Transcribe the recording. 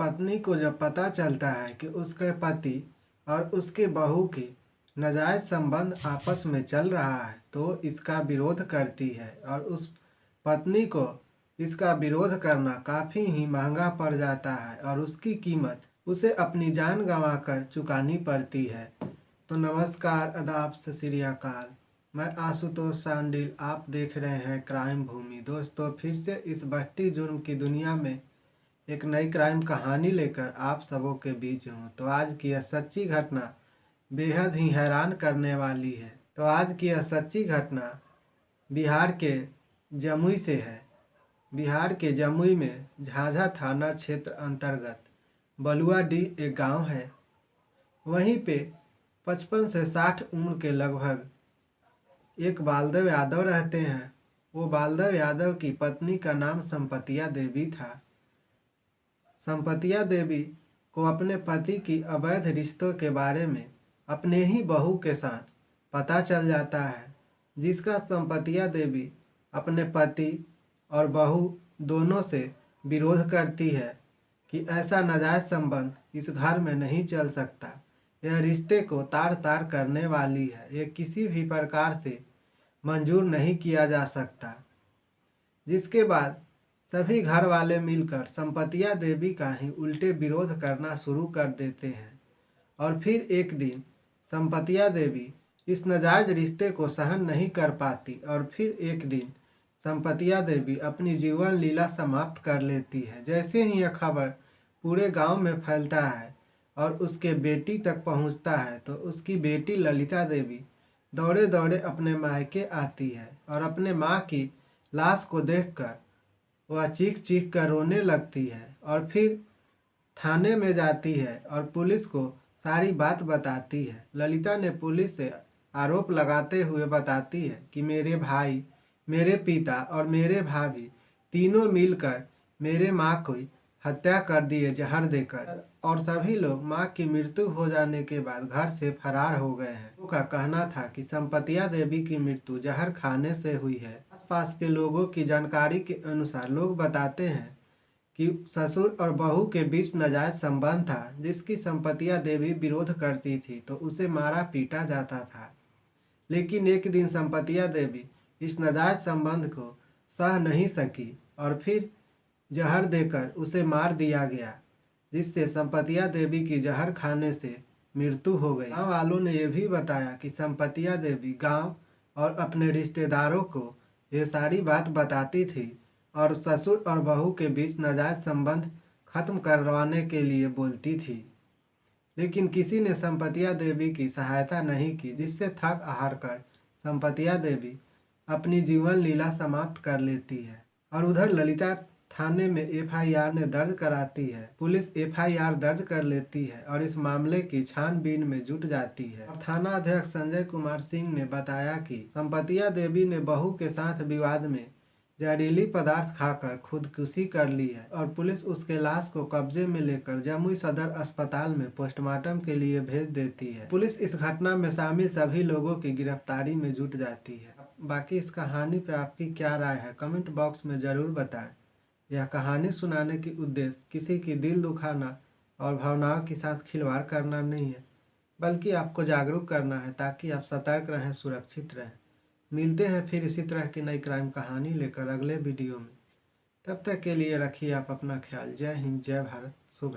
पत्नी को जब पता चलता है कि उसके पति और उसके बहू के नाजायज संबंध आपस में चल रहा है तो इसका विरोध करती है और उस पत्नी को इसका विरोध करना काफ़ी ही महंगा पड़ जाता है और उसकी कीमत उसे अपनी जान गंवाकर चुकानी पड़ती है। तो नमस्कार, आदाब, सत श्री अकाल। मैं आशुतोष सांडिल, आप देख रहे हैं क्राइम भूमि। दोस्तों, फिर से इस बढ़ती जुर्म की दुनिया में एक नई क्राइम कहानी लेकर आप सबों के बीच हूँ। तो आज की यह सच्ची घटना बेहद ही हैरान करने वाली है। तो आज की यह सच्ची घटना बिहार के जमुई से है। बिहार के जमुई में झाझा थाना क्षेत्र अंतर्गत बलुआडीह एक गांव है। वहीं पे 55 से 60 उम्र के लगभग एक बालदेव यादव रहते हैं। वो बालदेव यादव की पत्नी का नाम संपतिया देवी था। संपतिया देवी को अपने पति की अवैध रिश्तों के बारे में अपने ही बहू के साथ पता चल जाता है, जिसका संपतिया देवी अपने पति और बहू दोनों से विरोध करती है कि ऐसा नाजायज संबंध इस घर में नहीं चल सकता। यह रिश्ते को तार तार करने वाली है। ये किसी भी प्रकार से मंजूर नहीं किया जा सकता। जिसके बाद सभी घर वाले मिलकर संपतिया देवी का ही उल्टे विरोध करना शुरू कर देते हैं। और फिर एक दिन संपतिया देवी इस नाजायज रिश्ते को सहन नहीं कर पाती और फिर एक दिन संपतिया देवी अपनी जीवन लीला समाप्त कर लेती है। जैसे ही यह खबर पूरे गांव में फैलता है और उसके बेटी तक पहुंचता है तो उसकी बेटी ललिता देवी दौड़े दौड़े अपने मायके आती है और अपने माँ की लाश को देखकर वह चीख चीख कर रोने लगती है और फिर थाने में जाती है और पुलिस को सारी बात बताती है। ललिता ने पुलिस से आरोप लगाते हुए बताती है कि मेरे भाई, मेरे पिता और मेरे भाभी तीनों मिलकर मेरे माँ की हत्या कर दिए जहर देकर, और सभी लोग माँ की मृत्यु हो जाने के बाद घर से फरार हो गए हैं। उनका कहना था कि संपतिया देवी की मृत्यु जहर खाने से हुई है। आसपास के लोगों की जानकारी के अनुसार लोग बताते हैं कि ससुर और बहू के बीच नाजायज संबंध था, जिसकी संपतिया देवी विरोध करती थी तो उसे मारा पीटा जाता था। लेकिन एक दिन संपतिया देवी इस नाजायज संबंध को सह नहीं सकी और फिर जहर देकर उसे मार दिया गया, जिससे संपतिया देवी की जहर खाने से मृत्यु हो गई। गाँव वालों ने यह भी बताया कि संपतिया देवी गांव और अपने रिश्तेदारों को ये सारी बात बताती थी और ससुर और बहू के बीच नाजायज संबंध खत्म करवाने के लिए बोलती थी। लेकिन किसी ने संपतिया देवी की सहायता नहीं की, जिससे थक हार कर संपतिया देवी अपनी जीवन लीला समाप्त कर लेती है। और उधर ललिता थाने में एफआईआर ने दर्ज कराती है। पुलिस एफआईआर दर्ज कर लेती है और इस मामले की छानबीन में जुट जाती है। और थाना अध्यक्ष संजय कुमार सिंह ने बताया कि संपतिया देवी ने बहू के साथ विवाद में जहरीली पदार्थ खाकर खुदकुशी कर ली है और पुलिस उसके लाश को कब्जे में लेकर जमुई सदर अस्पताल में पोस्टमार्टम के लिए भेज देती है। पुलिस इस घटना में शामिल सभी लोगों की गिरफ्तारी में जुट जाती है। बाकी इस कहानी पर आपकी क्या राय है, कमेंट बॉक्स में ज़रूर बताएं। यह कहानी सुनाने की उद्देश्य किसी की दिल दुखाना और भावनाओं के साथ खिलवाड़ करना नहीं है, बल्कि आपको जागरूक करना है ताकि आप सतर्क रहें, सुरक्षित रहें। मिलते हैं फिर इसी तरह की नई क्राइम कहानी लेकर अगले वीडियो में। तब तक के लिए रखिए आप अपना ख्याल। जय हिंद, जय भारत, शुभ रात्रि।